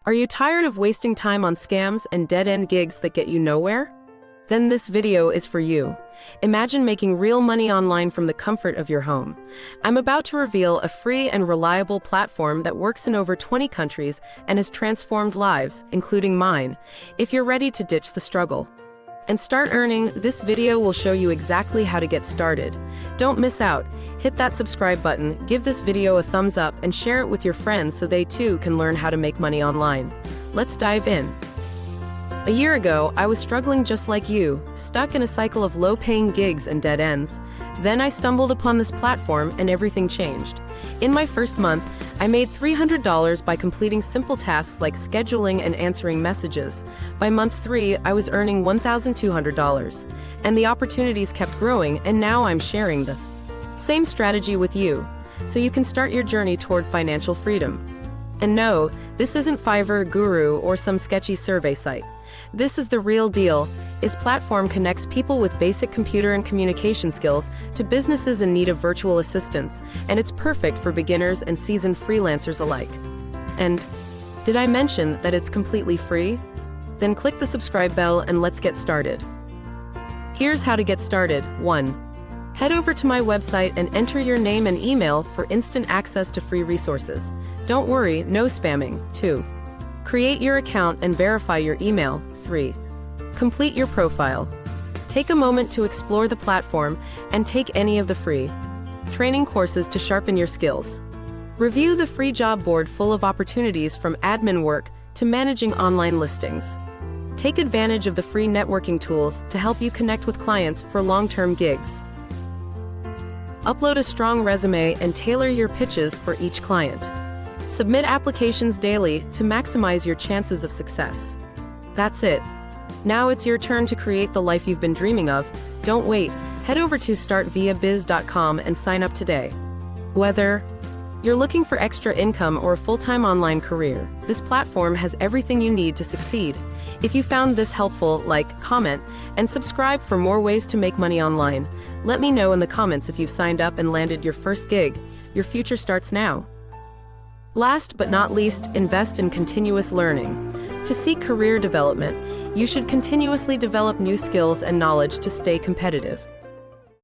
Are you tired of wasting time on scams and dead-end gigs that get you nowhere? Then this video is for you. Imagine making real money online from the comfort of your home. I'm about to reveal a free and reliable platform that works in over 20 countries and has transformed lives, including mine. If you're ready to ditch the struggle and start earning, this video will show you exactly how to get started. Don't miss out. Hit that subscribe button, give this video a thumbs up, and share it with your friends so they too can learn how to make money online. Let's dive in. A year ago, I was struggling just like you, stuck in a cycle of low-paying gigs and dead ends. Then I stumbled upon this platform and everything changed. In my first month, I made $300 by completing simple tasks like scheduling and answering messages. By month 3, I was earning $1,200. And the opportunities kept growing, and now I'm sharing the same strategy with you, so you can start your journey toward financial freedom. And no, this isn't Fiverr, Guru, or some sketchy survey site. This is the real deal. This platform connects people with basic computer and communication skills to businesses in need of virtual assistance, and it's perfect for beginners and seasoned freelancers alike. And did I mention that it's completely free? Then click the subscribe bell and let's get started. Here's how to get started. 1. Head over to my website and enter your name and email for instant access to free resources. Don't worry, no spamming. 2. Create your account and verify your email. 3. Complete your profile. Take a moment to explore the platform and take any of the free training courses to sharpen your skills. Review the free job board full of opportunities from admin work to managing online listings. Take advantage of the free networking tools to help you connect with clients for long-term gigs. Upload a strong resume and tailor your pitches for each client. Submit applications daily to maximize your chances of success. That's it. Now it's your turn to create the life you've been dreaming of. Don't wait. Head over to startviabiz.com and sign up today. Whether you're looking for extra income or a full-time online career, this platform has everything you need to succeed. If you found this helpful, like, comment, and subscribe for more ways to make money online. Let me know in the comments if you've signed up and landed your first gig. Your future starts now. Last but not least, invest in continuous learning. To seek career development, you should continuously develop new skills and knowledge to stay competitive.